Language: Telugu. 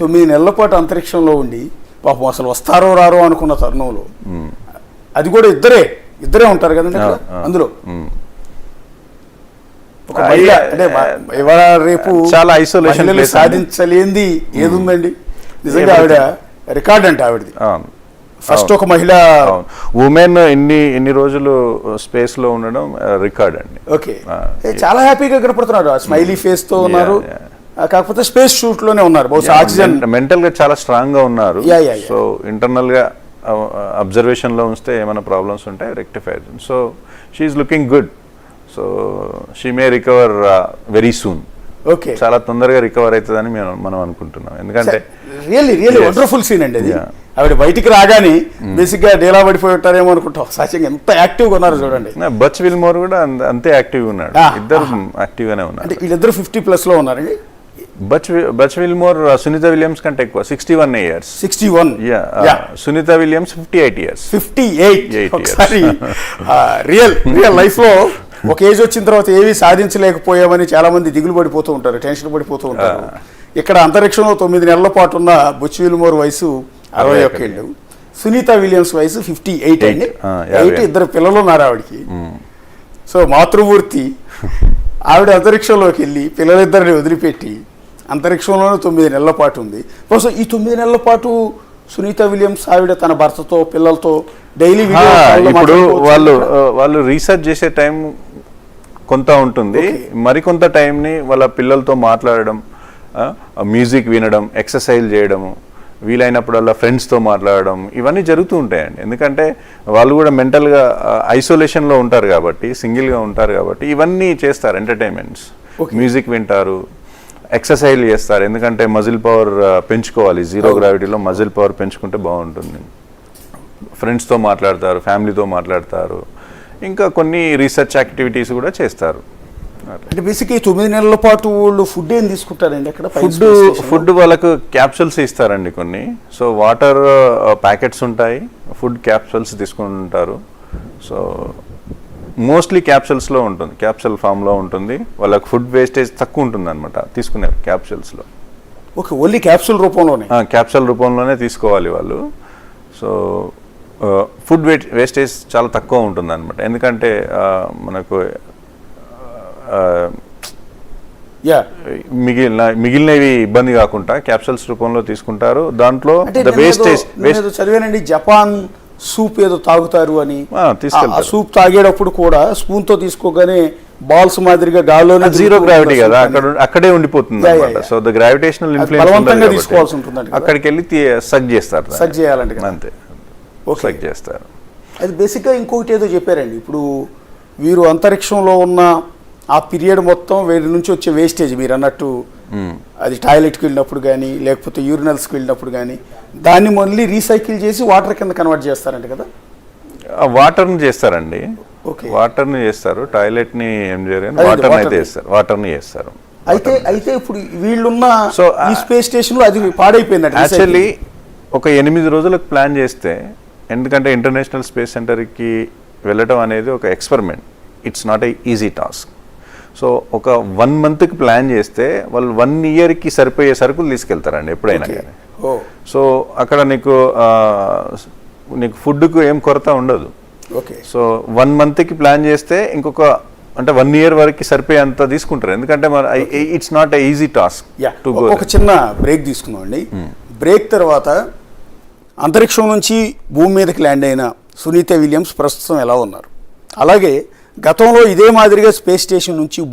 9 నెలల పాటు అంతరిక్షంలో ఉండి పాపం అసలు వస్తారో రారో అనుకున్న తరుణంలో అది కూడా ఇద్దరే ఉంటారు కదండి అందులో. ఒక మహిళ అంటే ఇవాళ రేపు చాలా ఐసోలేషన్ సాధించలేంది ఏది ఉందండి నిజంగా. ఆవిడ రికార్డ్ అంటే ఆవిడది ఫస్ట్ ఒక మహిళ ఉమెన్ ఎన్ని రోజులు స్పేస్ లో ఉండడం రికార్డ్ అండి. ఓకే, చాలా హ్యాపీగా కనపడుతున్నారు, స్మైలీ ఫేస్ తో ఉన్నారు. కాకపోతే స్పేస్ షూట్ లోనే ఉన్నారు. బహుశా ఆక్సిజన్ మెంటల్ గా చాలా స్ట్రాంగ్ గా ఉన్నారు. సో ఇంటర్నల్ గా అబ్జర్వేషన్ లో ఉంచితే ఏమైనా ప్రాబ్లమ్స్ ఉంటాయి rectify. So she's looking good. So she may recover very soon. Okay, చాలా తొందరగా రికవర్ అవుతుందని మనం అనుకుంటున్నాం. ఎందుకంటే రియల్లీ వండర్ఫుల్ సీన్ అండి అది. ఆవిడ బయటికి రాగానే బేసిక్ గా డేలా పడిపోయి ఉంటారేమో అనుకుంటాం. సహజంగా ఎంత యాక్టివ్ గా ఉన్నారు చూడండి. బచ్ విల్మోర్ కూడా అంతే యాక్టివ్ గా ఉన్నాడు. ఇద్దరు యాక్టివ్ గానే ఉన్నారు. అంటే వీళ్ళిద్దరు 50+ లో ఉన్నారండి. బచ్ విల్మోర్ సునీత విలియమ్స్ కంటే ఎక్కువ, 61 years. 61. Sunita Williams 58 years. 58. Real life లో ఒక ఏజ్ వచ్చిన తర్వాత ఏవి సాధించలేకపోయామని చాలా మంది దిగులు పడిపోతూ ఉంటారు, టెన్షన్ పడిపోతూ ఉంటారు. ఇక్కడ అంతరిక్షంలో 9 నెలల పాటు ఉన్న బచ్ విల్మోర్ వయసు 61 ఏళ్ళు, సునీత విలియమ్స్ వయసు 58 అండి. 8 ఇద్దరు పిల్లలు ఉన్నారు ఆవిడకి. సో మాతృమూర్తి ఆవిడ అంతరిక్షంలోకి వెళ్ళి పిల్లలిద్దరిని వదిలిపెట్టి అంతరిక్షంలోనే 9 నెలల పాటు ఉంది. బహుశా ఈ 9 నెలల పాటు సునీత విలియమ్స్ ఆవిడ తన భర్తతో పిల్లలతో డైలీ ఇప్పుడు వాళ్ళు రీసెర్చ్ చేసే టైం కొంత ఉంటుంది, మరికొంత టైంని వాళ్ళ పిల్లలతో మాట్లాడడం, మ్యూజిక్ వినడం, ఎక్సర్సైజ్ చేయడము, వీలైనప్పుడల్లా ఫ్రెండ్స్తో మాట్లాడడం, ఇవన్నీ జరుగుతూ ఉంటాయండి. ఎందుకంటే వాళ్ళు కూడా మెంటల్గా ఐసోలేషన్లో ఉంటారు కాబట్టి, సింగిల్గా ఉంటారు కాబట్టి ఇవన్నీ చేస్తారు. ఎంటర్టైన్మెంట్స్, మ్యూజిక్ వింటారు, ఎక్సర్సైజ్ చేస్తారు. ఎందుకంటే మజిల్ పవర్ పెంచుకోవాలి, జీరో గ్రావిటీలో మజిల్ పవర్ పెంచుకుంటే బాగుంటుంది. ఫ్రెండ్స్తో మాట్లాడతారు, ఫ్యామిలీతో మాట్లాడతారు, ఇంకా కొన్ని రీసెర్చ్ యాక్టివిటీస్ కూడా చేస్తారు. అంటే బేసిక్గా 9 నెలల పాటు వాళ్ళు ఫుడ్ ఏం తీసుకుంటారండి అక్కడ? ఫుడ్ వాళ్ళకు క్యాప్సూల్స్ ఇస్తారండి కొన్ని. సో వాటర్ ప్యాకెట్స్ ఉంటాయి, ఫుడ్ క్యాప్సూల్స్ తీసుకుంటారు. సో మోస్ట్లీ క్యాప్సూల్స్లో ఉంటుంది, క్యాప్సూల్ ఫామ్లో ఉంటుంది. వాళ్ళకి ఫుడ్ వేస్టేజ్ తక్కువ ఉంటుంది అనమాట తీసుకునే క్యాప్సూల్స్లో. ఓకే, ఓన్లీ క్యాప్సూల్ రూపంలోనే? క్యాప్సూల్ రూపంలోనే తీసుకోవాలి వాళ్ళు. సో ఫుడ్ వేస్టేజ్ చాలా తక్కువ ఉంటుంది అనమాట. ఎందుకంటే మనకు మిగిలినవి ఇబ్బంది కాకుండా క్యాప్సూల్స్ రూపంలో తీసుకుంటారు. దాంట్లో చదివానండి జపాన్ సూప్ ఏదో తాగుతారు అని. ఆ సూప్ తాగేటప్పుడు కూడా స్పూన్ తో తీసుకోగానే బాల్స్ మాదిరిగా గాల్లోనే, జీరో గ్రావిటీ కదా, అక్కడే ఉండిపోతుంది అనమాట. సో ద గ్రావిటేషనల్ ఇన్ఫ్లుయెన్స్ తీసుకోవాల్సి ఉంటుంది. అక్కడికి వెళ్ళి సగ్ చేస్తారు, సగ్ చేయాలంటే అంతే, సగ్ చేస్తారు. అది బేసిక్గా ఇంకొకటి ఏదో చెప్పారండి. ఇప్పుడు వీరు అంతరిక్షంలో ఉన్న ఆ పీరియడ్ మొత్తం వీరి నుంచి వచ్చే వేస్టేజ్ మీరు అన్నట్టు, అది టాయిలెట్కి వెళ్ళినప్పుడు కానీ లేకపోతే యూరినల్స్కి వెళ్ళినప్పుడు కానీ దాన్ని మళ్ళీ రీసైకిల్ చేసి వాటర్ కింద కన్వర్ట్ చేస్తారంట కదా? వాటర్ని చేస్తారండి, వాటర్ని చేస్తారు. టాయిలెట్ని ఏం చేయరు, వాటర్ని చేస్తారు. అయితే ఇప్పుడు వీళ్ళున్న ఈ స్పేస్ స్టేషన్లో అది పాడైపోయిందంట. యాక్చువల్లీ ఒక 8 రోజులకు ప్లాన్ చేస్తే, ఎందుకంటే ఇంటర్నేషనల్ స్పేస్ సెంటర్కి వెళ్ళటం అనేది ఒక experiment, it's not a easy task. So ఒక 1 monthకి ప్లాన్ చేస్తే వాళ్ళు 1 yearకి సరిపోయే సరుకులు తీసుకెళ్తారండి ఎప్పుడైనా కానీ. సో అక్కడ నీకు ఫుడ్కు ఏం కొరత ఉండదు. సో 1 monthకి ప్లాన్ చేస్తే ఇంకొక అంటే 1 year వరకు సరిపోయేంత తీసుకుంటారు. ఎందుకంటే it's not a easy task to go. ఒక చిన్న బ్రేక్ తీసుకుందామండి. బ్రేక్ తర్వాత అంతరిక్షం నుంచి భూమి మీదకి ల్యాండ్ అయిన సునీత విలియమ్స్ ప్రస్తుతం ఎలా ఉన్నారు, అలాగే గతంలో ఇదే మాదిరిగా స్పేస్ స్టేషన్ నుంచి